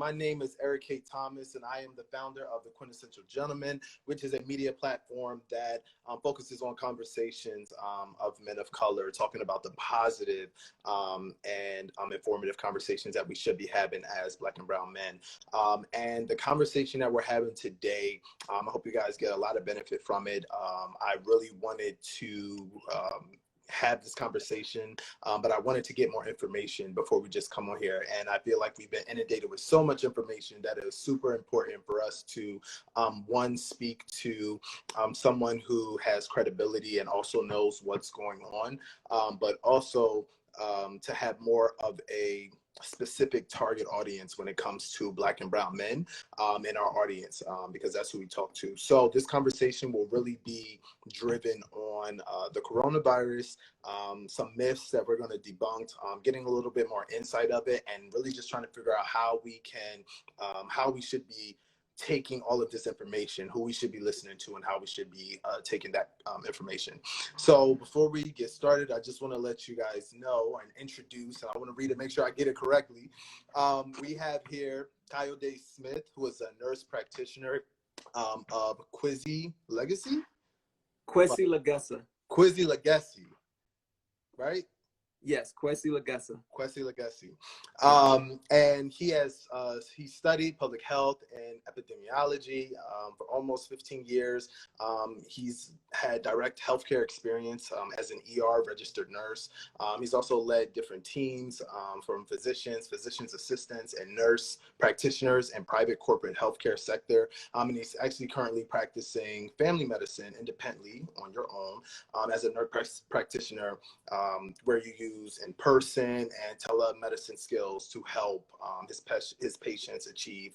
My name is Eric K. Thomas, and I am the founder of The Quintessential Gentleman, which is a media platform that focuses on conversations of men of color, talking about the positive and informative conversations that we should be having as Black and brown men. And the conversation that we're having today, I hope you guys get a lot of benefit from it. I really wanted to have this conversation, but I wanted to get more information before we just come on here. And I feel like we've been inundated with so much information that is super important for us to, one, speak to someone who has credibility and also knows what's going on, but also to have more of a specific target audience when it comes to Black and brown men in our audience, because that's who we talk to. So this conversation will really be driven on the coronavirus, some myths that we're going to debunk, getting a little bit more insight of it, and really just trying to figure out how we can, how we should be taking all of this information, who we should be listening to, and how we should be taking that information. So before we get started, I just want to let you guys know and introduce, and I want to read it, make sure I get it correctly. We have here Kayode Smith, who is a nurse practitioner of Quizzy Legacy? Kwesi Legacy. Quizzy Legacy, right? Yes, Kwesi Legacy. Kwesi Legacy. And he has, he studied public health and epidemiology for almost 15 years. He's had direct healthcare experience as an ER registered nurse. He's also led different teams from physicians, physician's assistants, and nurse practitioners in private corporate healthcare sector. And he's actually currently practicing family medicine independently on your own as a nurse practitioner, where you use in person and telemedicine skills to help his patients achieve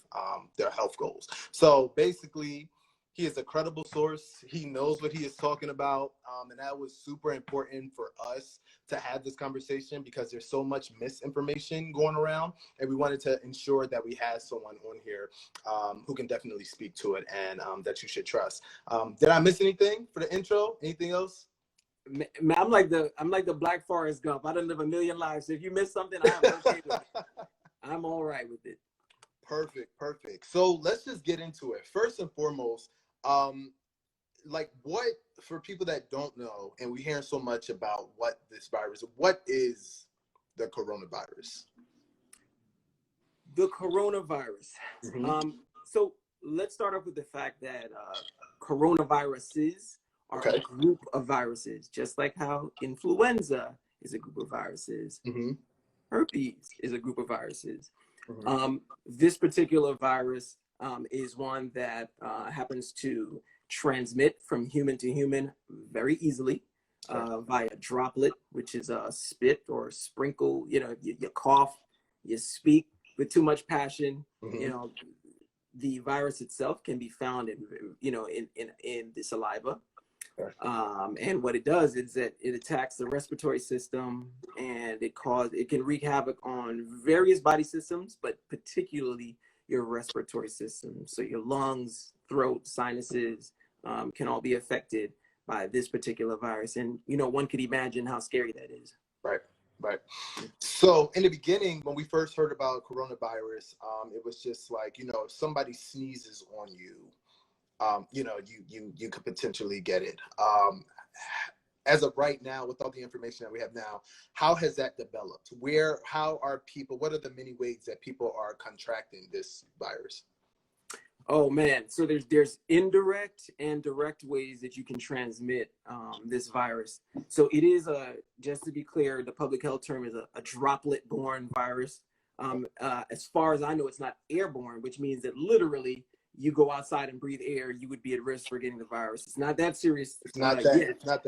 their health goals. So basically, he is a credible source. He knows what he is talking about. And that was super important for us to have this conversation because there's so much misinformation going around. And we wanted to ensure that we had someone on here who can definitely speak to it and that you should trust. Did I miss anything for the intro? Anything else? Man, I'm like the Black Forrest Gump. I done live a million lives. So if you miss something, I'm okay with it. I'm all right with it. Perfect. So let's just get into it. First and foremost, like what, for people that don't know, and we're hearing so much about what this virus, what is the coronavirus? The coronavirus. Mm-hmm. So let's start off with the fact that coronaviruses are a group of viruses, just like how influenza is a group of viruses. Mm-hmm. Herpes is a group of viruses. Mm-hmm. This particular virus is one that happens to transmit from human to human very easily via droplet, which is a spit or sprinkle. You know, you cough, you speak with too much passion. Mm-hmm. You know, the virus itself can be found in the saliva. And what it does is that it attacks the respiratory system, and it can wreak havoc on various body systems, but particularly your respiratory system. So your lungs, throat, sinuses can all be affected by this particular virus. And, you know, one could imagine how scary that is. Right. So in the beginning, when we first heard about coronavirus, it was just like, you know, if somebody sneezes on you, you know, you could potentially get it. As of right now, with all the information that we have now, how has that developed? How are people, what are the many ways that people are contracting this virus? Oh man, so there's indirect and direct ways that you can transmit this virus. So it is just to be clear, the public health term is a droplet-borne virus. As far as I know, it's not airborne, which means that literally you go outside and breathe air, you would be at risk for getting the virus. It's not that serious. It's not that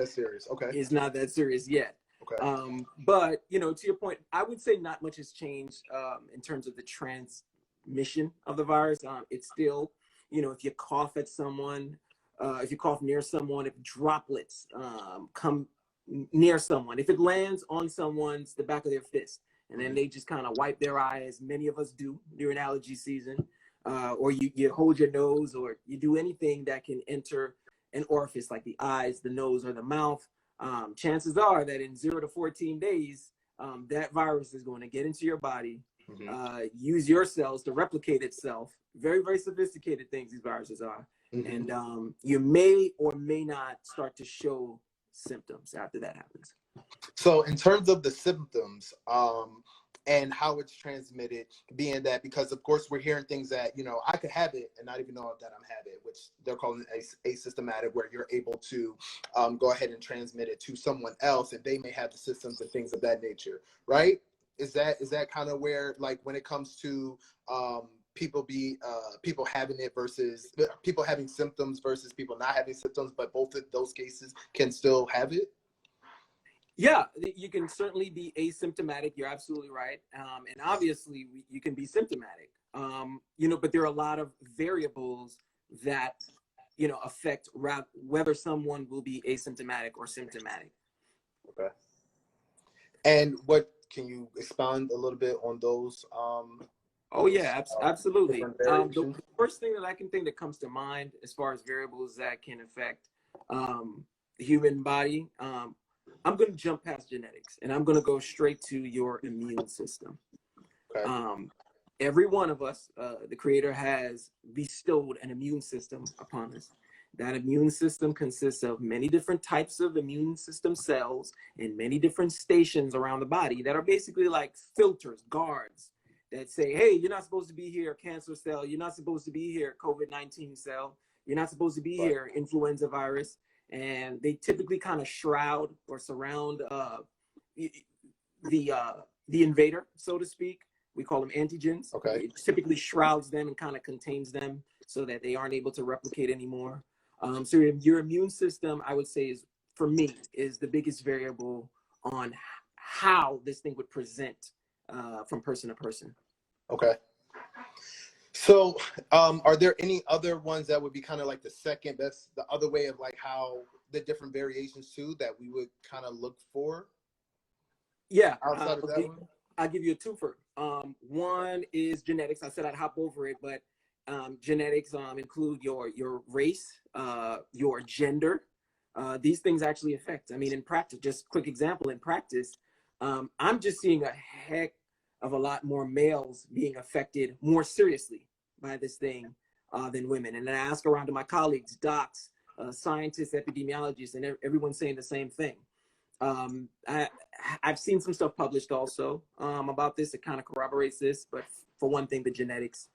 serious. Okay. It's not that serious yet. Okay. But, you know, to your point, I would say not much has changed in terms of the transmission of the virus. It's still, you know, if you cough at someone, if you cough near someone, if droplets come near someone, if it lands on the back of their fist, and then they just kind of wipe their eye, as many of us do during allergy season, or you hold your nose, or you do anything that can enter an orifice like the eyes, the nose, or the mouth, chances are that in 0 to 14 days, that virus is going to get into your body use your cells to replicate itself. Very, very sophisticated things these viruses are. And you may or may not start to show symptoms after that happens. So in terms of the symptoms, and how it's transmitted, being that, because of course we're hearing things that, you know, I could have it and not even know that I'm having it, which they're calling asymptomatic, where you're able to go ahead and transmit it to someone else, and they may have the symptoms and things of that nature, right? Is that kind of where, like, when it comes to people having it versus people having symptoms versus people not having symptoms, but both of those cases can still have it? Yeah, you can certainly be asymptomatic. You're absolutely right. And obviously you can be symptomatic, you know, but there are a lot of variables that, you know, affect whether someone will be asymptomatic or symptomatic. Okay. And what, can you expand a little bit on those? Oh yeah, absolutely. The first thing that I can think that comes to mind as far as variables that can affect the human body, I'm going to jump past genetics and I'm going to go straight to your immune system. Okay. Every one of us, the Creator has bestowed an immune system upon us. That immune system consists of many different types of immune system cells and many different stations around the body that are basically like filters, guards that say, hey, you're not supposed to be here, cancer cell. You're not supposed to be here, COVID-19 cell. You're not supposed to be here, influenza virus. And they typically kind of shroud or surround the invader, so to speak. We call them antigens. Okay. It typically shrouds them and kind of contains them so that they aren't able to replicate anymore. So your immune system, I would say, is, for me, is the biggest variable on how this thing would present from person to person. Okay. So are there any other ones that would be kind of like the second, that's the other way of like how the different variations too that we would kind of look for? Yeah. Outside of that one? I'll give you a twofer. One is genetics. I said I'd hop over it, but genetics include your race, your gender. These things actually affect. I mean, in practice, just quick example, in practice, I'm just seeing a heck of a lot more males being affected more seriously by this thing than women. And then I ask around to my colleagues, docs, scientists, epidemiologists, and everyone's saying the same thing. I've seen some stuff published also about this that kind of corroborates this, but for one thing, the genetics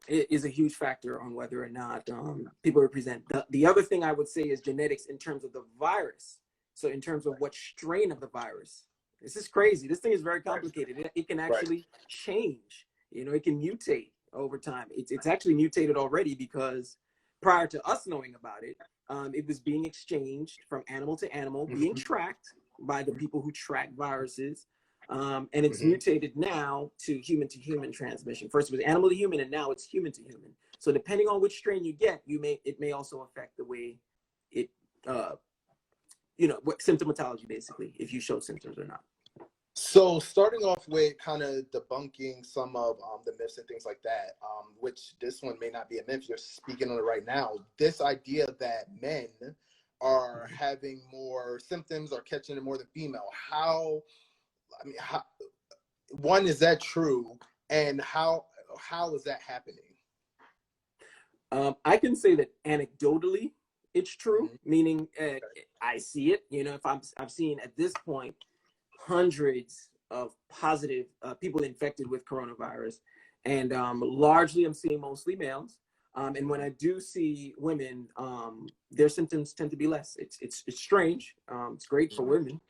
is a huge factor on whether or not people represent. The other thing I would say is genetics in terms of the virus. So in terms of what strain of the virus. This is crazy. This thing is very complicated. It can actually change. You know, it can mutate over time. It's actually mutated already because prior to us knowing about it, it was being exchanged from animal to animal, being tracked by the people who track viruses. And it's mutated now to human transmission. First it was animal to human, and now it's human to human. So depending on which strain you get, it may also affect the way it, you know, what symptomatology basically, if you show symptoms or not. So starting off with kind of debunking some of the myths and things like that, which this one may not be a myth, you're speaking on it right now. This idea that men are having more symptoms or catching it more than female. How, one, is that true? And how is that happening? I can say that anecdotally, it's true, meaning I see it. You know, if I've seen at this point hundreds of positive people infected with coronavirus, and largely I'm seeing mostly males. And when I do see women, their symptoms tend to be less. It's strange. It's great for women,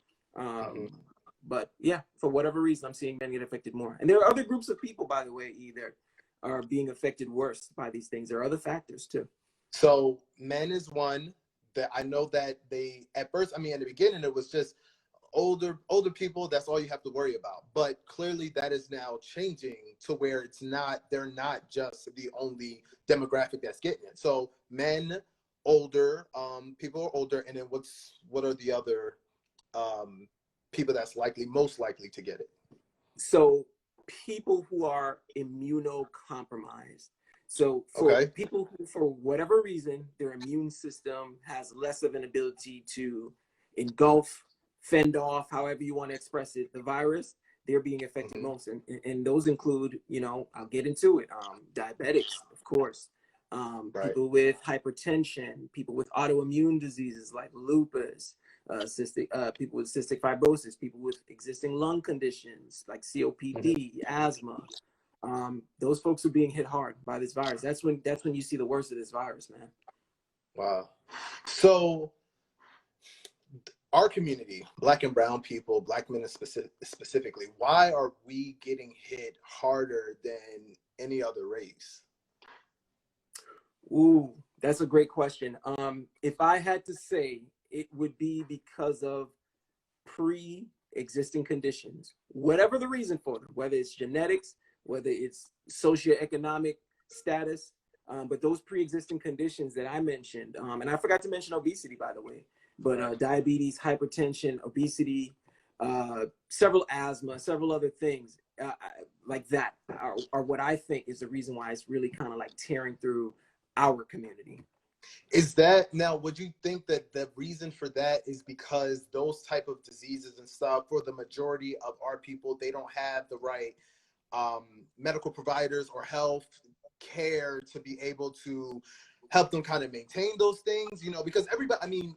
but yeah, for whatever reason, I'm seeing men get affected more. And there are other groups of people, by the way, either are being affected worse by these things. There are other factors too. So men is one that I know that they, at first, I mean, in the beginning, it was just older people, that's all you have to worry about. But clearly that is now changing to where they're not just the only demographic that's getting it. So men, older, people are older, and then what are the other people that's most likely to get it? So people who are immunocompromised. So for people who, for whatever reason, their immune system has less of an ability to engulf, fend off, however you want to express it, the virus, they're being affected Mm-hmm. most. And those include, I'll get into it. Diabetics, of course, Right. people with hypertension, people with autoimmune diseases like lupus, people with cystic fibrosis, people with existing lung conditions like Mm-hmm. COPD, asthma. Those folks are being hit hard by this virus. That's when you see the worst of this virus, man. Wow. So our community, Black and brown people, Black men specifically, why are we getting hit harder than any other race? Ooh, that's a great question. If I had to say, it would be because of pre-existing conditions, whatever the reason for them, whether it's genetics, whether it's socioeconomic status, but those pre-existing conditions that I mentioned, and I forgot to mention obesity, by the way, but diabetes, hypertension, obesity, several asthma, several other things like that are what I think is the reason why it's really kind of like tearing through our community. Is that now, would you think that the reason for that is because those type of diseases and stuff, for the majority of our people, they don't have the right medical providers or health care to be able to help them kind of maintain those things, because everybody, I mean,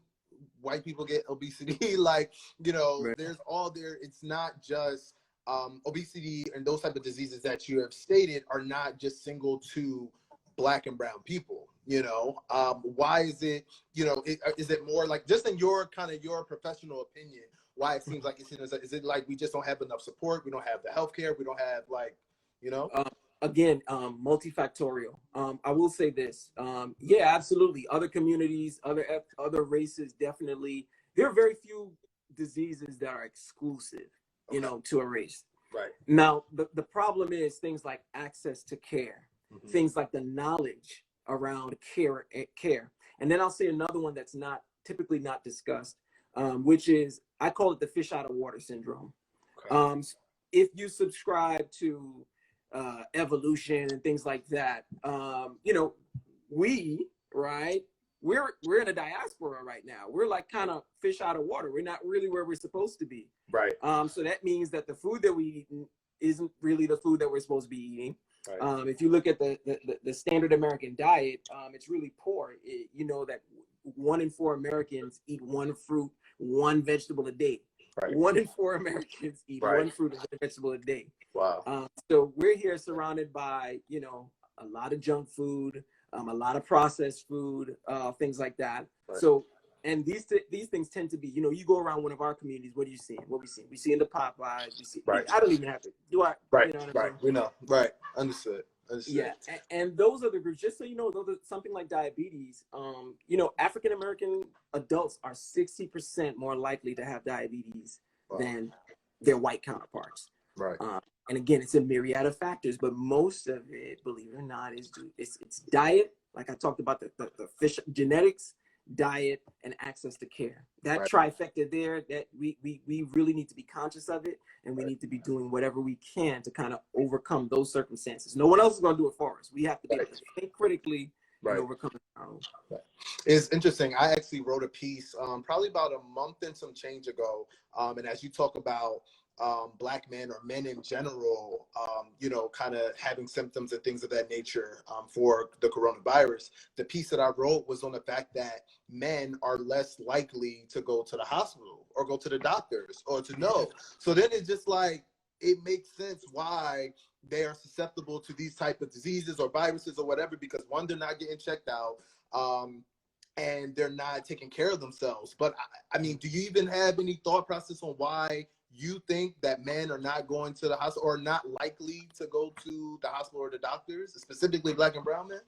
white people get obesity, like, Right. there's all there. It's not just obesity and those type of diseases that you have stated are not just single to Black and brown people. Why is it, is it more like, just in your professional opinion, why it seems like is it like we just don't have enough support, we don't have the healthcare, we don't have again, multifactorial. I will say this. Yeah, absolutely. Other communities, other races, definitely. There are very few diseases that are exclusive, to a race. Right. Now, the problem is things like access to care, Mm-hmm. things like the knowledge around care. And then I'll say another one that's typically not discussed, which is, I call it the fish out of water syndrome. Okay. If you subscribe to evolution and things like that, we're in a diaspora right now. We're like kind of fish out of water. We're not really where we're supposed to be. Right. So that means that the food that we eat isn't really the food that we're supposed to be eating. Right. If you look at the standard American diet, it's really poor. That 1 in 4 Americans eat 1 fruit, 1 vegetable a day. Right. 1 in 4 Americans eat Right. 1 fruit and 1 vegetable a day. Wow. So we're here surrounded by, a lot of junk food, a lot of processed food, things like that. Right. So, and these things tend to be, you go around one of our communities, what are you seeing? What we see? We see in the Popeyes. We see. Right. I don't even have to. Do I? Right. What I Right. mean? We know. Right. Understood. Yeah, and those are the groups. Just so you know, something like diabetes. African American adults are 60% more likely to have diabetes than their white counterparts. Right. And again, it's a myriad of factors, but most of it, believe it or not, it's diet. Like I talked about the fish genetics, diet, and access to care. That trifecta there, that we really need to be conscious of it, and we need to be doing whatever we can to kind of overcome those circumstances. No one else is going to do it for us. We have to be able to think critically and overcome it on our own. Right. It's interesting. I actually wrote a piece probably about a month and some change ago, and as you talk about Black men or men in general, kind of having symptoms and things of that nature for the coronavirus. The piece that I wrote was on the fact that men are less likely to go to the hospital or go to the doctors or to know. So then it's just like, it makes sense why they are susceptible to these type of diseases or viruses or whatever, because one, they're not getting checked out. And they're not taking care of themselves. But I mean, do you even have any thought process on why you think that men are not going to the hospital or not likely to go to the hospital or the doctors, specifically Black and brown men?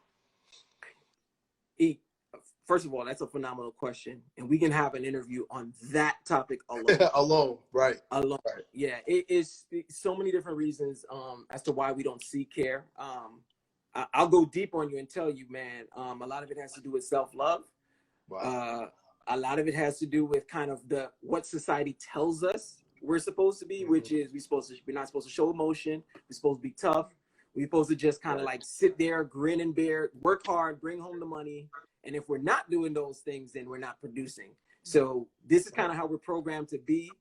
First of all, that's a phenomenal question, and we can have an interview on that topic alone. Alone. Right. Yeah, it is so many different reasons as to why we don't seek care. I'll go deep on you and tell you, man, a lot of it has to do with self-love. Wow. A lot of it has to do with kind of what society tells us we're supposed to be, which is we're not supposed to show emotion. We're supposed to be tough. We're supposed to just kind of like sit there, grin and bear, work hard, bring home the money. And if we're not doing those things, then we're not producing. So this is kind of how we're programmed to be.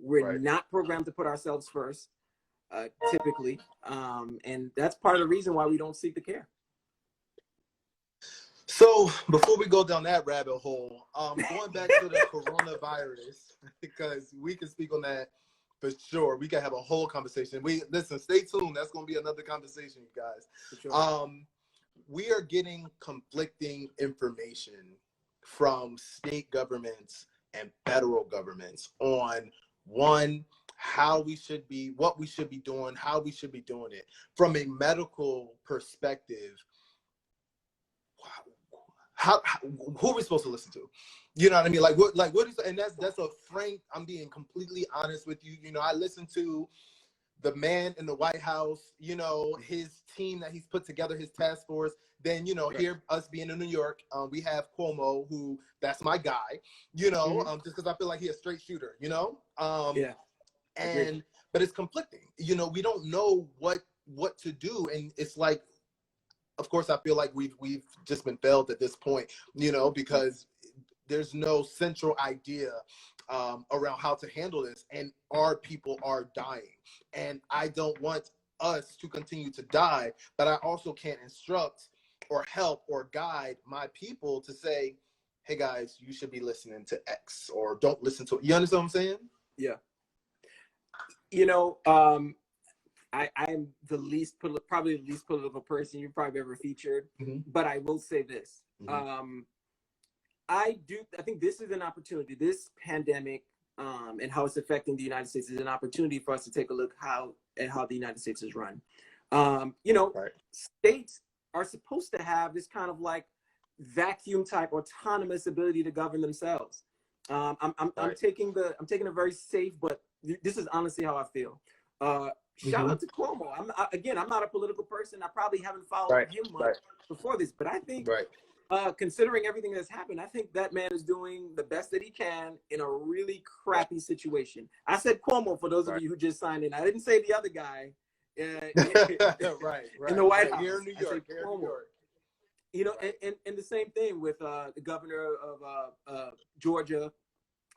We're not programmed to put ourselves first, typically. And that's part of the reason why we don't seek the care. So before we go down that rabbit hole, going back to the coronavirus, because we can speak on that for sure. We can have a whole conversation. Listen, stay tuned. That's going to be another conversation, you guys. For sure. We are getting conflicting information from state governments and federal governments on how we should be, what we should be doing, how we should be doing it. From a medical perspective, who are we supposed to listen to? You know what I mean? Like what is, and that's a frank, I'm being completely honest with you. You know, I listen to the man in the White House, you know, his team that he's put together, his task force. Then, you know, here, us being in New York, we have Cuomo, who, that's my guy, you know, just because I feel like he's a straight shooter, you know? But it's conflicting. You know, we don't know what to do. And it's like, of course, I feel like we've just been failed at this point, you know, because there's no central idea around how to handle this, and our people are dying. And I don't want us to continue to die, but I also can't instruct or help or guide my people to say, hey guys, you should be listening to X, or don't listen to it. You understand what I'm saying? Yeah. You know, I'm probably the least political person you've probably ever featured, but I will say this. I think this is an opportunity. This pandemic and how it's affecting the United States is an opportunity for us to take a look at how the United States is run. You know, states are supposed to have this kind of like vacuum type autonomous ability to govern themselves. I'm taking a very safe, but this is honestly how I feel. Shout out to Cuomo. I'm not a political person. I probably haven't followed him much before this, but I think considering everything that's happened, I think that man is doing the best that he can in a really crappy situation. I said Cuomo for those of you who just signed in. I didn't say the other guy in the White House. Here in New York. You know, and the same thing with the governor of Georgia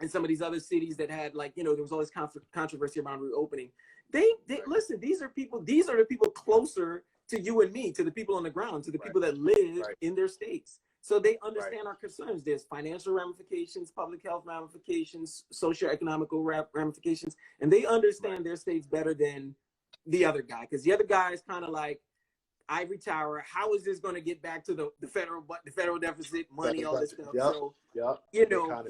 and some of these other cities that had, like, you know, there was all this controversy around reopening. They listen, these are the people closer to you and me, to the people on the ground, to the people that live in their states. So they understand our concerns. There's financial ramifications, public health ramifications, socioeconomical ramifications, and they understand their states better than the other guy. Because the other guy is kind of like, ivory tower. How is this going to get back to the federal deficit, money, all this stuff? You know,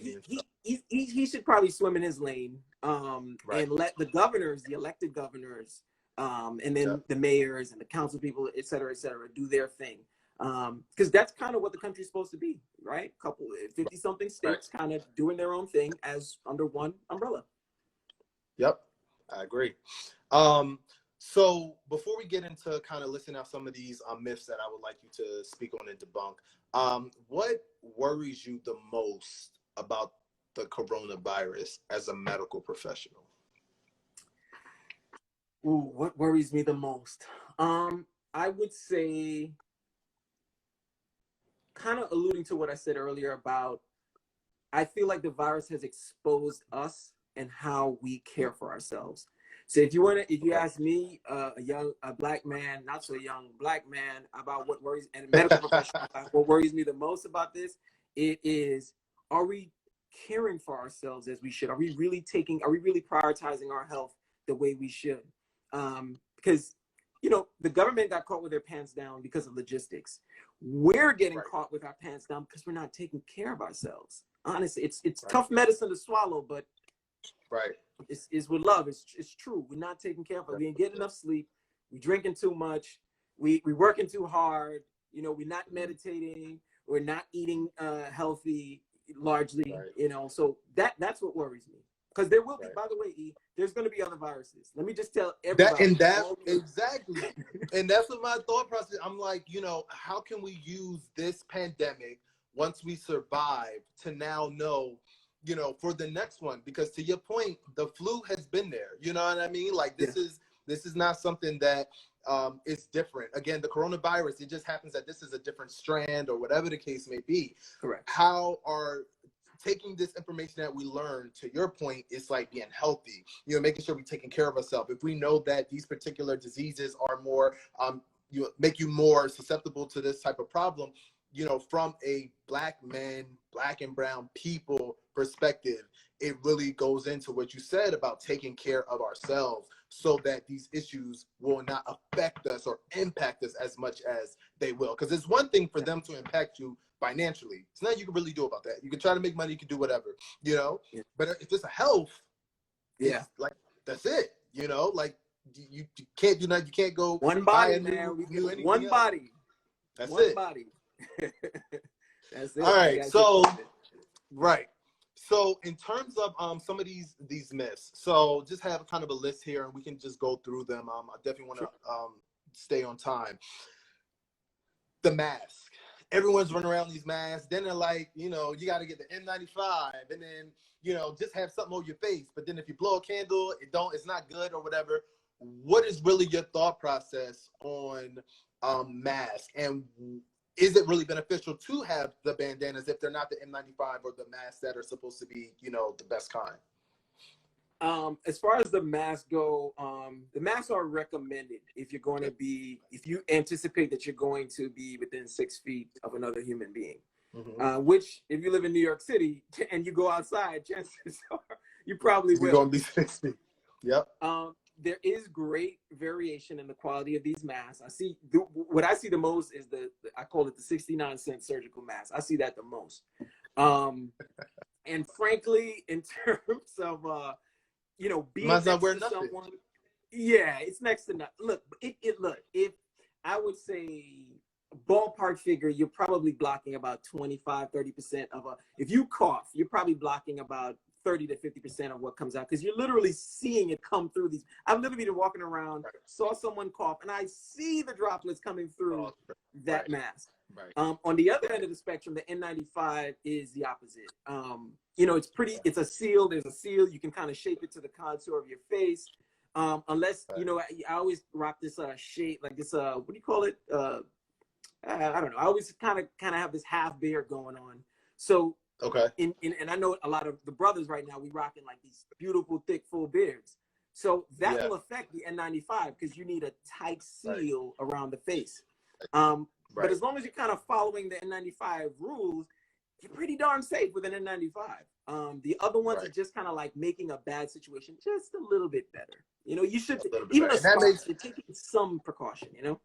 he should probably swim in his lane, and let the governors, the elected governors, and then the mayors and the council people, et cetera, do their thing. Because that's kind of what the country's supposed to be, right? 50-something states kind of doing their own thing as under one umbrella. Yep, I agree. So before we get into kind of listing out some of these myths that I would like you to speak on and debunk, what worries you the most about the coronavirus as a medical professional? Ooh, what worries me the most? I would say, kind of alluding to what I said earlier about, I feel like the virus has exposed us and how we care for ourselves. So if you ask me, a black man, not so young black man, about what worries, and a medical professional, what worries me the most about this, it is, are we caring for ourselves as we should? Are we really prioritizing our health the way we should? Because, you know, the government got caught with their pants down because of logistics. We're getting caught with our pants down because we're not taking care of ourselves. Honestly, it's tough medicine to swallow, but it's with love. It's true. We're not taking care of it. We ain't getting enough sleep. We drinking too much. We working too hard. You know, we're not meditating. We're not eating healthy largely. You know, so that's what worries me. Because there will be, by the way, there's going to be other viruses. Let me just tell everybody. Exactly. And that's what my thought process. I'm like, you know, how can we use this pandemic once we survive to now know, you know, for the next one? Because to your point, the flu has been there. You know what I mean? Like this is not something that is different. Again, the coronavirus, it just happens that this is a different strand or whatever the case may be. Correct. How are taking this information that we learn, to your point, it's like being healthy, you know, making sure we're taking care of ourselves. If we know that these particular diseases are more, you make you more susceptible to this type of problem, you know, from a Black man, Black and brown people perspective, it really goes into what you said about taking care of ourselves so that these issues will not affect us or impact us as much as they will. Because it's one thing for them to impact you financially. It's nothing you can really do about that. You can try to make money, you can do whatever, you know, but if it's a health, like, that's it, you know, like you can't do nothing. You can't go one body, man. We get one body. That's one it. body. That's it. All right. So, right. So in terms of some of these myths, so just have kind of a list here and we can just go through them. I definitely want to stay on time. The mask. Everyone's running around these masks. Then they're like, you know, you got to get the N95 and then, you know, just have something over your face. But then if you blow a candle, it's not good or whatever. What is really your thought process on masks? And is it really beneficial to have the bandanas if they're not the N95 or the masks that are supposed to be, you know, the best kind? As far as the masks go, the masks are recommended if you're going to be, if you anticipate that you're going to be within 6 feet of another human being. Which, if you live in New York City and you go outside, chances are you probably will. You're going to be 6 feet. Yep. There is great variation in the quality of these masks. What I see the most is I call it the 69-cent surgical mask. I see that the most. And frankly, in terms of, you know, being next to someone, yeah, it's next to nothing. Look, if I would say ballpark figure, you're probably blocking about 25-30% of if you cough, you're probably blocking about 30 to 50% of what comes out, because you're literally seeing it come through these. I've literally been walking around, saw someone cough, and I see the droplets coming through that mask. On the other end of the spectrum, the N95 is the opposite. You know, it's a seal. There's a seal. You can kind of shape it to the contour of your face. Unless, you know, I always rock this shape, like this, what do you call it? I don't know. I always kind of have this half beard going on. So, and I know a lot of the brothers right now, we rocking like these beautiful, thick, full beards. So that will affect the N95 because you need a tight seal around the face. But as long as you're kind of following the N95 rules, you're pretty darn safe with an N95. The other ones are just kind of like making a bad situation just a little bit better. You know, you should, even a spot, you're taking some precaution, you know?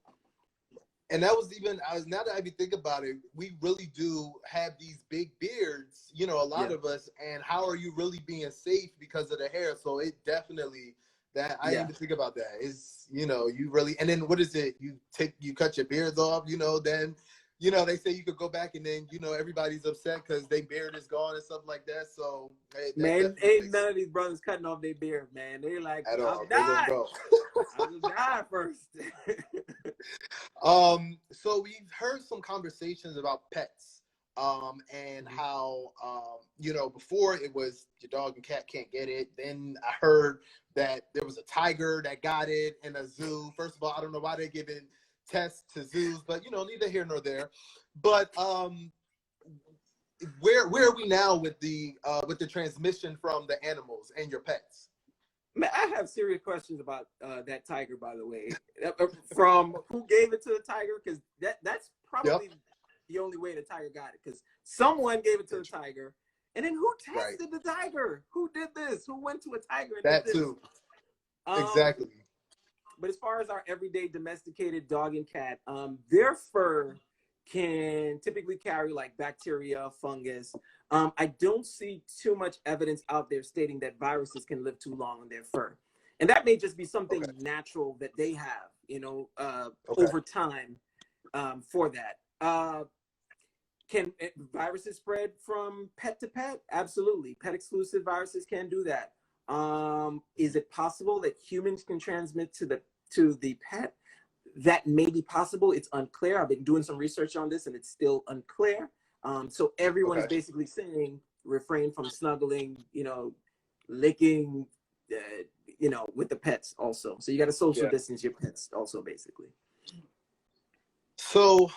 And that was even, now that I even think about it, we really do have these big beards, you know, a lot of us, and how are you really being safe because of the hair? So it definitely, I didn't even think about that. Is, you know, you really, and then what is it? You cut your beards off, you know, then, you know, they say you could go back and then, you know, everybody's upset because their beard is gone and stuff like that. So, man, ain't none of these brothers cutting off their beard, man. They're like, I'll die. I'll die first. So we've heard some conversations about pets, and how, you know, before it was your dog and cat can't get it. Then I heard that there was a tiger that got it in a zoo. First of all, I don't know why they're giving tests to zoos, but, you know, neither here nor there. But where are we now with the transmission from the animals and your pets? Man, I have serious questions about that tiger, by the way. From who gave it to the tiger, because that's probably the only way the tiger got it, because someone gave it to the tiger, and then who tested the tiger? Who did this? Who went to a tiger and did this? That too. Exactly. But as far as our everyday domesticated dog and cat, their fur can typically carry like bacteria, fungus. I don't see too much evidence out there stating that viruses can live too long on their fur. And that may just be something natural that they have, you know, over time for that. Can viruses spread from pet to pet? Absolutely. Pet exclusive viruses can do that. Is it possible that humans can transmit to the pet? That may be possible. It's unclear. I've been doing some research on this and it's still unclear. So everyone is basically saying refrain from snuggling, you know, licking, you know, with the pets also. So you got to social distance your pets also, basically. So,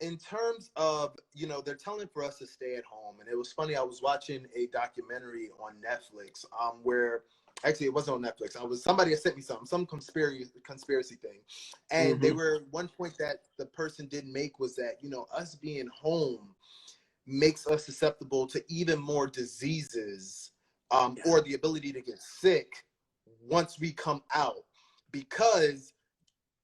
in terms of, they're telling for us to stay at home. And it was funny, I was watching a documentary on Netflix, where actually it wasn't on Netflix. Somebody had sent me some conspiracy thing. And they were, one point that the person didn't make was that, us being home makes us susceptible to even more diseases, or the ability to get sick once we come out, because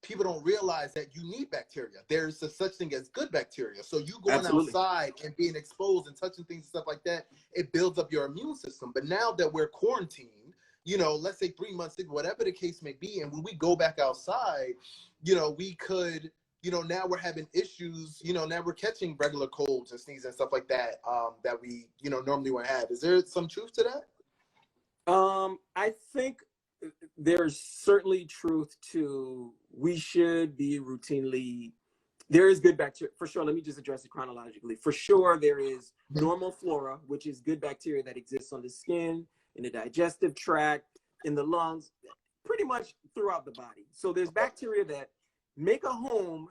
people don't realize that you need bacteria. There's such thing as good bacteria. So you going outside and being exposed and touching things and stuff like that, it builds up your immune system. But now that we're quarantined, let's say 3 months, whatever the case may be, and when we go back outside, we could, now we're having issues, now we're catching regular colds and sneezes and stuff like that, that we, normally wouldn't have. Is there some truth to that? I think there's certainly truth to, we should be routinely, there is good bacteria for sure. Let me just address it chronologically. For sure, there is normal flora, which is good bacteria that exists on the skin, in the digestive tract, in the lungs, pretty much throughout the body. So there's bacteria that make a home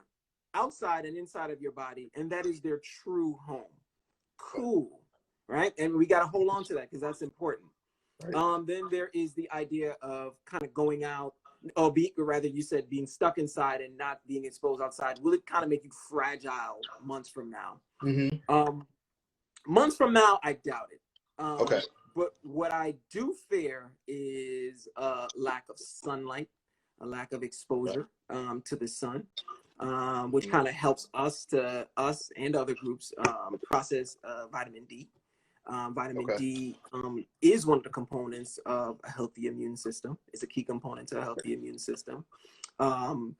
outside and inside of your body, and that is their true home. Cool, right? And we got to hold on to that because that's important. Right. Then there is the idea of kind of going out, or rather you said being stuck inside and not being exposed outside. Will it kind of make you fragile months from now? Months from now, I doubt it. Okay. But what I do fear is a lack of sunlight, a lack of exposure to the sun, which kind of helps us and other groups process vitamin D. Vitamin D is one of the components of a healthy immune system. It's a key component to a healthy immune system. The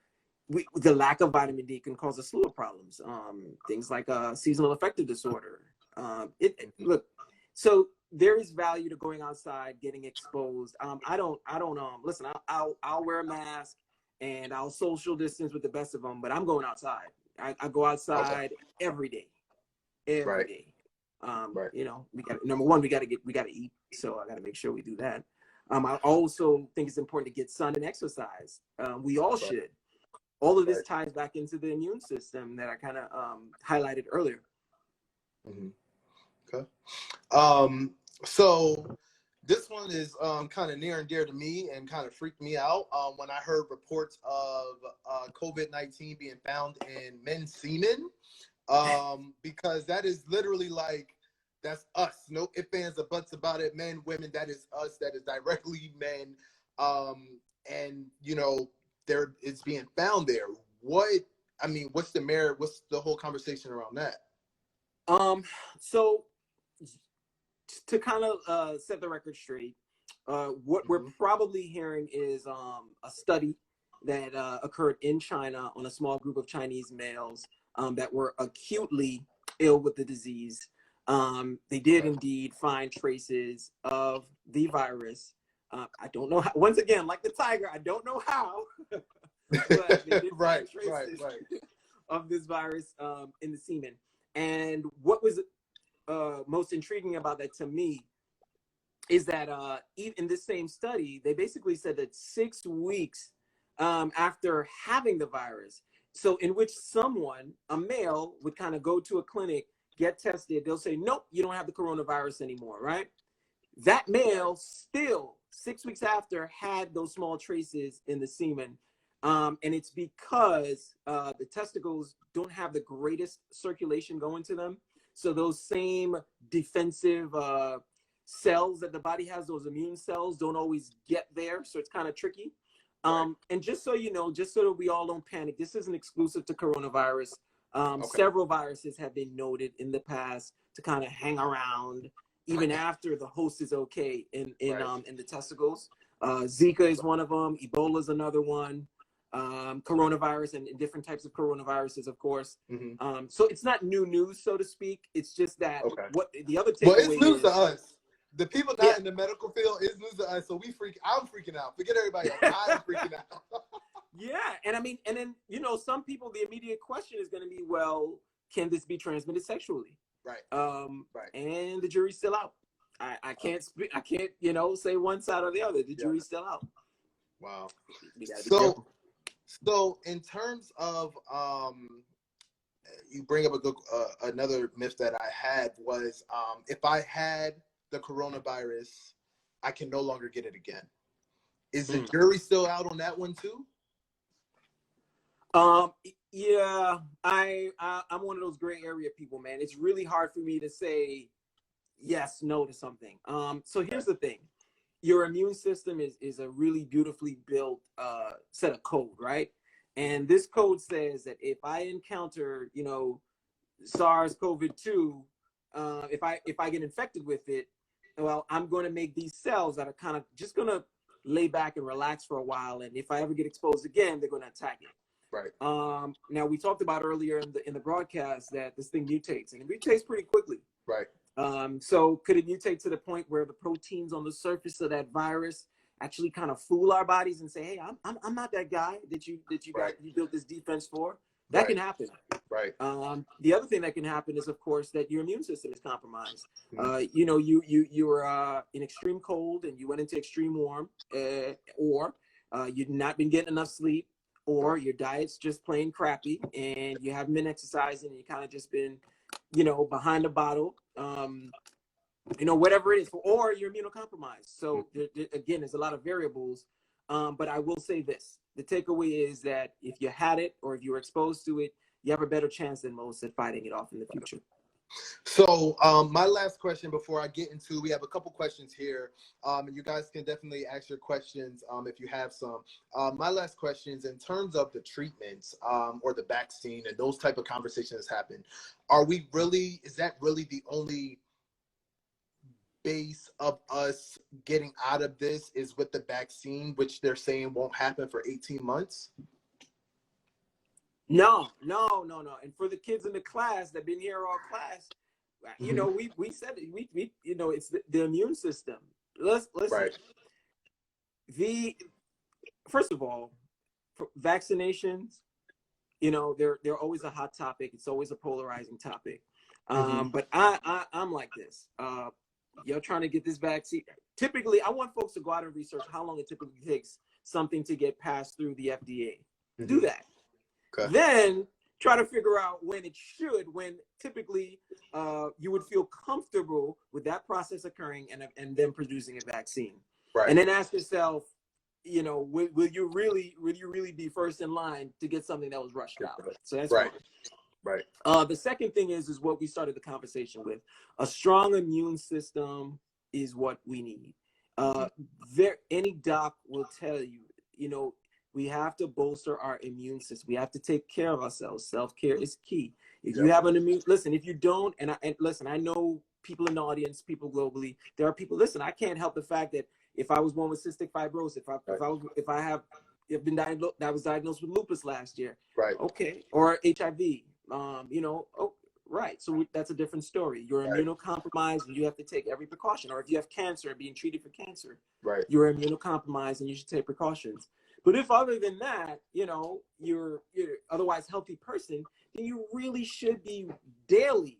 lack of vitamin D can cause a slew of problems. Things like seasonal affective disorder. Look, so there is value to going outside, getting exposed. I don't listen, I'll wear a mask and I'll social distance with the best of them, but I'm going outside. I go outside every day. Every day. Right. We got, number one, we got to eat. So I got to make sure we do that. I also think it's important to get sun and exercise. We all should. All of this ties back into the immune system that I kind of highlighted earlier. Okay. So this one is kind of near and dear to me and kind of freaked me out when I heard reports of COVID-19 being found in men's semen. Because that is literally like, that's us. No ifs, ands, or buts about it. Men, women, that is us. That is directly men. And there it's being found there. What's the merit? What's the whole conversation around that? So to kind of set the record straight, what we're probably hearing is a study that occurred in China on a small group of Chinese males that were acutely ill with the disease. They did indeed find traces of the virus. I don't know how, once again, like the tiger, I don't know how, but they did find traces of this virus in the semen. And what was most intriguing about that to me is that even in this same study, they basically said that 6 weeks after having the virus, so in which someone, a male, would kind of go to a clinic, get tested. They'll say, nope, you don't have the coronavirus anymore, right? That male still, 6 weeks after, had those small traces in the semen. And it's because the testicles don't have the greatest circulation going to them. So those same defensive cells that the body has, those immune cells, don't always get there. So it's kind of tricky. And just so you know, just so that we all don't panic, this isn't exclusive to coronavirus. Several viruses have been noted in the past to kind of hang around even after the host is okay in the testicles. Zika is one of them. Ebola is another one. Coronavirus and different types of coronaviruses, of course. So it's not new news, so to speak. It's just that what the other takeaway it's news to us. The people not in the medical field is news to us, so I'm freaking out. Forget everybody else. I'm freaking out. Yeah, and I mean, and then some people, the immediate question is going to be, well, can this be transmitted sexually? Right. And the jury's still out. I can't speak. I can't say one side or the other. The jury's still out. Wow. We gotta be careful. So in terms of, you bring up a good, another myth that I had was, if I had the coronavirus, I can no longer get it again. Is the jury still out on that one too? Yeah, I'm one of those gray area people, man. It's really hard for me to say yes, no to something. So here's the thing. Your immune system is a really beautifully built set of code, right? And this code says that if I encounter, SARS-CoV-2, if I get infected with it, well, I'm going to make these cells that are kind of just going to lay back and relax for a while, and if I ever get exposed again, they're going to attack it. Right. Now we talked about earlier in the broadcast that this thing mutates, and it mutates pretty quickly. Right. So could it mutate to the point where the proteins on the surface of that virus actually kind of fool our bodies and say, "Hey, I'm not that guy that you built this defense for"? That can happen. Right. The other thing that can happen is, of course, that your immune system is compromised. You were in extreme cold and you went into extreme warm, or you've not been getting enough sleep, or your diet's just plain crappy, and you haven't been exercising, and you kind of just been, behind the bottle, whatever it is, or you're immunocompromised. So again, there's a lot of variables. But I will say this: the takeaway is that if you had it or if you were exposed to it, you have a better chance than most at fighting it off in the future. So my last question before I get into, we have a couple questions here, and you guys can definitely ask your questions if you have some. My last question is, in terms of the treatments or the vaccine and those type of conversations happen, is that really the only base of us getting out of this is with the vaccine, which they're saying won't happen for 18 months? No. And for the kids in the class that been here all class, we said it, we it's the immune system. Listen. Right. First of all, vaccinations, they're always a hot topic. It's always a polarizing topic. But I'm like this. You're trying to get this vaccine. Typically, I want folks to go out and research how long it typically takes something to get passed through the FDA. Do that. Okay. Then try to figure out when typically you would feel comfortable with that process occurring and then producing a vaccine. Right. And then ask yourself, will you really be first in line to get something that was rushed out? So that's right. Right. The second thing is what we started the conversation with. A strong immune system is what we need. Any doc will tell you, we have to bolster our immune system. We have to take care of ourselves. Self-care is key. If you have an if you don't, I know people in the audience, people globally, there are people, I can't help the fact that if I was born with cystic fibrosis, I was diagnosed with lupus last year. Right. Okay. Or HIV. Right. So that's a different story. You're immunocompromised and you have to take every precaution. Or if you have cancer, being treated for cancer, you're immunocompromised and you should take precautions. But if other than that, you're otherwise healthy person, then you really should be daily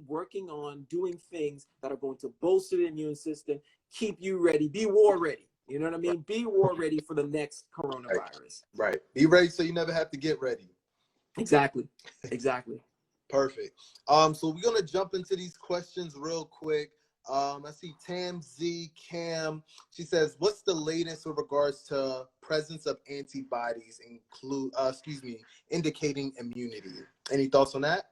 working on doing things that are going to bolster the immune system, keep you ready, be war ready. You know what I mean? Be war ready for the next coronavirus. Right. Be ready so you never have to get ready. Exactly. Perfect. So we're gonna jump into these questions real quick. I see Tam Z Cam. She says, "What's the latest with regards to presence of antibodies indicating immunity?" Any thoughts on that?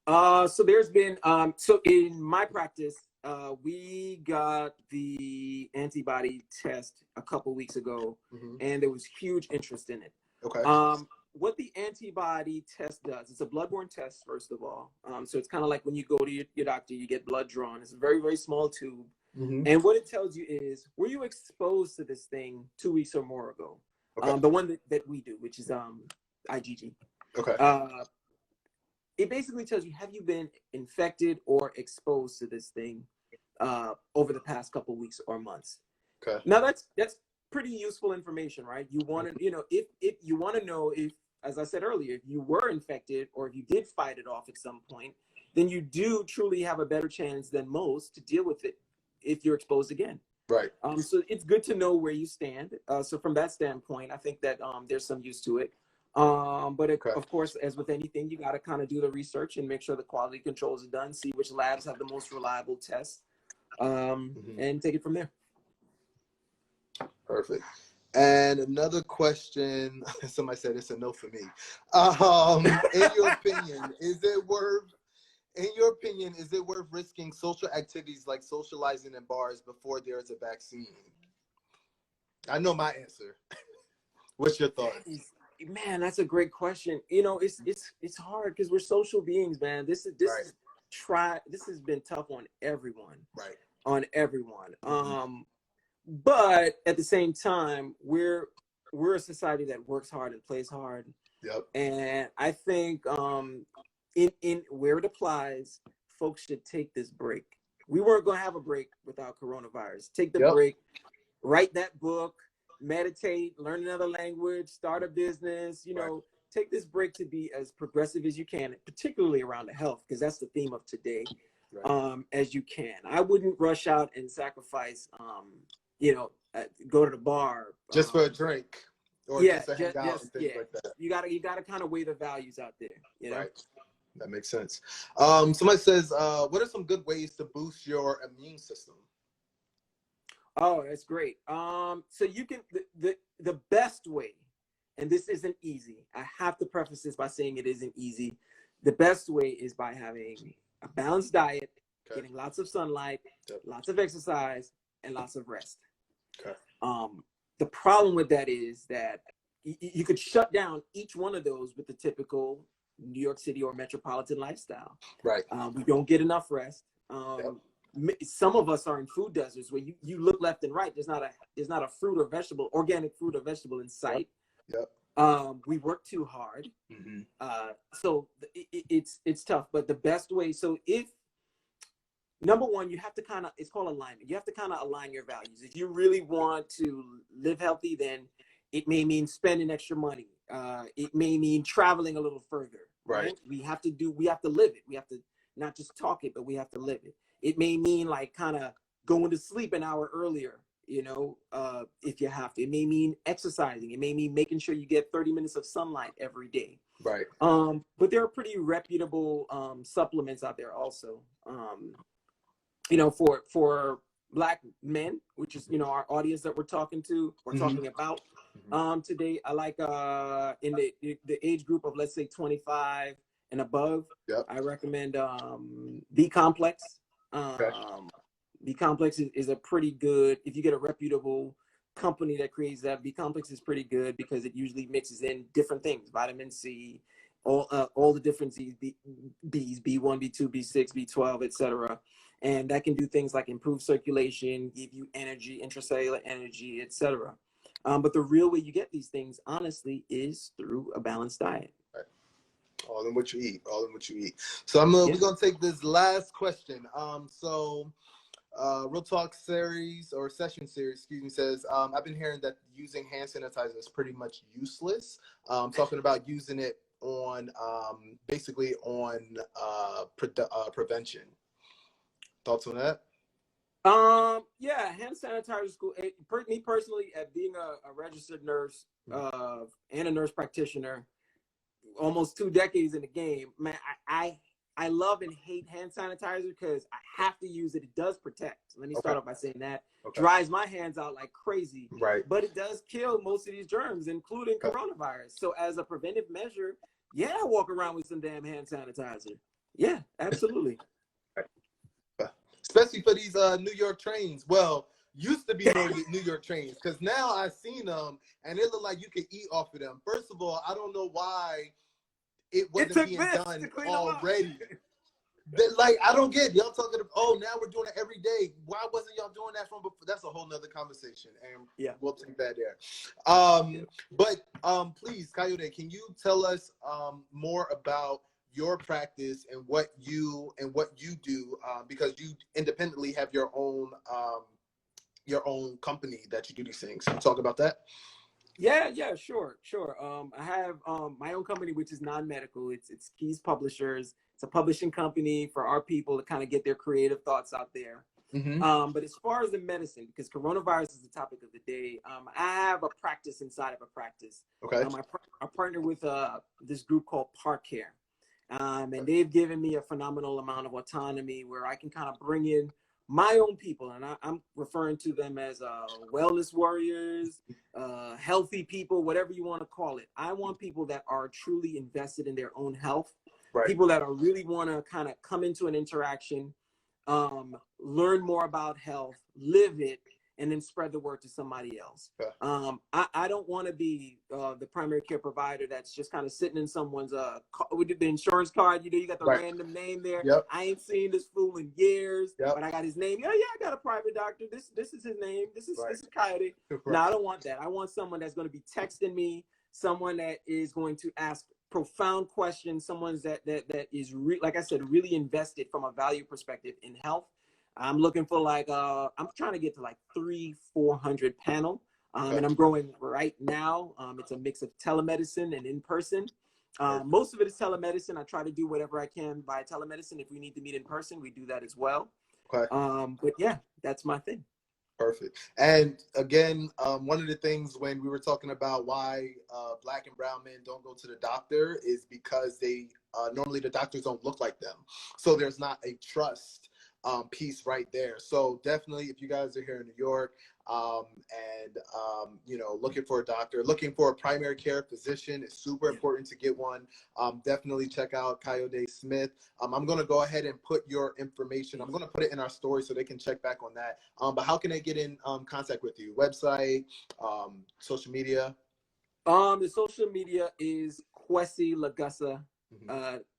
So there's been so in my practice, we got the antibody test a couple weeks ago, and there was huge interest in it. Okay. What the antibody test does, it's a bloodborne test, first of all. So it's kind of like when you go to your doctor, you get blood drawn. It's a very, very small tube. And what it tells you is, were you exposed to this thing 2 weeks or more ago? Okay. The one that we do, which is IgG. Okay. It basically tells you, have you been infected or exposed to this thing over the past couple weeks or months? Okay. Now that's pretty useful information, right? You want to, if you want to know if, as I said earlier, if you were infected or if you did fight it off at some point, then you do truly have a better chance than most to deal with it if you're exposed again. Right. So it's good to know where you stand. So from that standpoint, I think that there's some use to it. But Okay. of course, as with anything, you got to kind of do the research and make sure the quality controls are done, see which labs have the most reliable tests, and take it from there. Perfect. And another question, somebody said it's a no for me. In your opinion, is it worth risking social activities like socializing in bars before there is a vaccine? I know my answer. What's your thoughts? Man, that's a great question. You know, it's hard because we're social beings, man. This has been tough on everyone. Right. On everyone. But at the same time, we're a society that works hard and plays hard. Yep. And I think in where it applies, folks should take this break. We weren't going to have a break without coronavirus. Take the break, write that book, meditate, learn another language, start a business, you know, take this break to be as progressive as you can, particularly around the health, because that's the theme of today, as you can. I wouldn't rush out and sacrifice, go to the bar. Just for a drink. Or just to hang out and things like that. You gotta kind of weigh the values out there, you know? Right. That makes sense. Somebody says, what are some good ways to boost your immune system? Oh, that's great. So you can, the best way, and this isn't easy. I have to preface this by saying it isn't easy. The best way is by having a balanced diet, getting lots of sunlight, lots of exercise, and lots of rest. Okay. The problem with that is that you could shut down each one of those with the typical New York City or metropolitan lifestyle. Right. We don't get enough rest. Some of us are in food deserts where you look left and right. There's not a fruit or vegetable, organic fruit or vegetable in sight. Yep. We work too hard. So it's tough. But the best way, so if number one, you have to it's called alignment. You have to kind of align your values. If you really want to live healthy, then it may mean spending extra money. It may mean traveling a little further. Right. We have to live it. We have to not just talk it, but we have to live it. It may mean like kind of going to sleep an hour earlier, you know, if you have to. It may mean exercising. It may mean making sure you get 30 minutes of sunlight every day. Right. But there are pretty reputable supplements out there also. You know, for Black men, which is, you know, our audience that we're talking about today. I like in the age group of, let's say, 25 and above. I recommend B Complex. B Complex is a pretty good, if you get a reputable company that creates that, B Complex is pretty good because it usually mixes in different things, vitamin C, all the different B's, B1, B2, B6, B12, etc. And that can do things like improve circulation, give you energy, intracellular energy, etc. But the real way you get these things, honestly, is through a balanced diet. Right. All in what you eat. So we're gonna take this last question. Real Talk series or session series, excuse me, says I've been hearing that using hand sanitizer is pretty much useless. Talking about using it on basically on prevention. Thoughts on that? Yeah, hand sanitizer school. Me personally, at being a registered nurse and a nurse practitioner, almost 2 decades in the game, man, I love and hate hand sanitizer because I have to use it. It does protect. Let me start off by saying that. Dries my hands out like crazy. Right. But it does kill most of these germs, including coronavirus. So as a preventive measure, I walk around with some damn hand sanitizer. Yeah, absolutely. Especially for these New York trains. Well, used to be New York trains, because now I've seen them and it look like you can eat off of them. First of all, I don't know why it wasn't being done already. Like, I don't get it. Y'all talking about, now we're doing it every day. Why wasn't y'all doing that from before? That's a whole nother conversation, and we'll take that there. But please, Kayode, can you tell us more about your practice and what you do, because you independently have your own company that you do these things. Can you talk about that? Yeah, sure. I have my own company, which is non-medical. It's Keys Publishers. It's a publishing company for our people to kind of get their creative thoughts out there. But as far as the medicine, because coronavirus is the topic of the day, I have a practice inside of a practice. Okay. I partner with this group called Park Care. And they've given me a phenomenal amount of autonomy where I can kind of bring in my own people. And I'm referring to them as wellness warriors, healthy people, whatever you want to call it. I want people that are truly invested in their own health, people that are really want to kind of come into an interaction, learn more about health, live it, and then spread the word to somebody else. I don't want to be the primary care provider that's just kind of sitting in someone's with the insurance card. You got the random name there. I ain't seen this fool in years, but I got his name. Yeah, I got a private doctor. This is his name. This is Kayode. No, I don't want that. I want someone that's going to be texting me, someone that is going to ask profound questions, someone that is like I said, really invested from a value perspective in health. I'm looking for I'm trying to get to 300-400 panel, and I'm growing right now. It's a mix of telemedicine and in person. Most of it is telemedicine. I try to do whatever I can via telemedicine. If we need to meet in person, we do that as well. But yeah, that's my thing. Perfect. And again, one of the things when we were talking about why Black and brown men don't go to the doctor is because they normally the doctors don't look like them. So there's not a trust piece right there. So definitely, if you guys are here in New York and looking for a doctor, looking for a primary care physician, it's super important to get one. Definitely check out Kayode Smith. I'm going to go ahead and put your information. I'm going to put it in our story so they can check back on that. But how can they get in contact with you? Website, social media? The social media is Kwesi Legusse.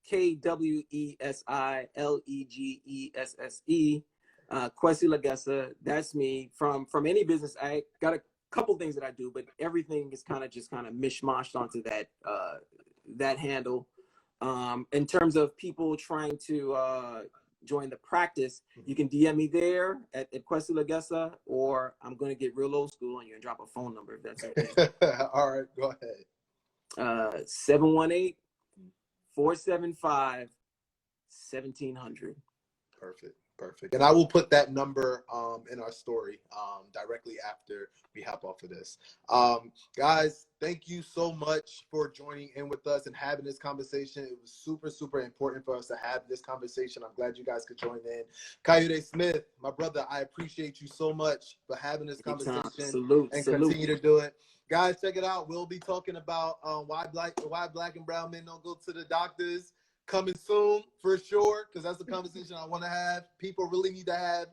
KWESILEGESSE. Kwesi Legusse. That's me. From any business, I got a couple things that I do, but everything is kind of mishmashed onto that handle. In terms of people trying to join the practice, you can DM me there at Kwesi Legusse, or I'm going to get real old school on you and drop a phone number if that's okay. All right, go ahead. 718-475-1700. Perfect. And I will put that number in our story directly after we hop off of this. Guys, thank you so much for joining in with us and having this conversation. It was super, super important for us to have this conversation. I'm glad you guys could join in. Kayode Smith, my brother, I appreciate you so much for having this conversation. Salute. Continue to do it. Guys, check it out. We'll be talking about why black and brown men don't go to the doctors. Coming soon for sure, because that's the conversation I want to have. People really need to have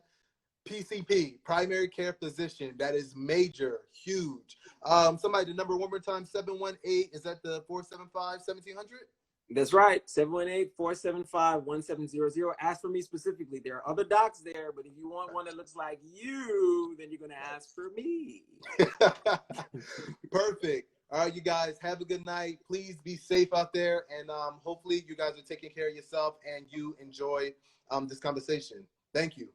PCP, primary care physician. That is major, huge. Somebody, the number one more time, 718. Is that the 475-1700? That's right, 718-475-1700. Ask for me specifically. There are other docs there, but if you want one that looks like you, then you're going to ask for me. Perfect. All right, you guys, have a good night. Please be safe out there, and hopefully you guys are taking care of yourself and you enjoy this conversation. Thank you.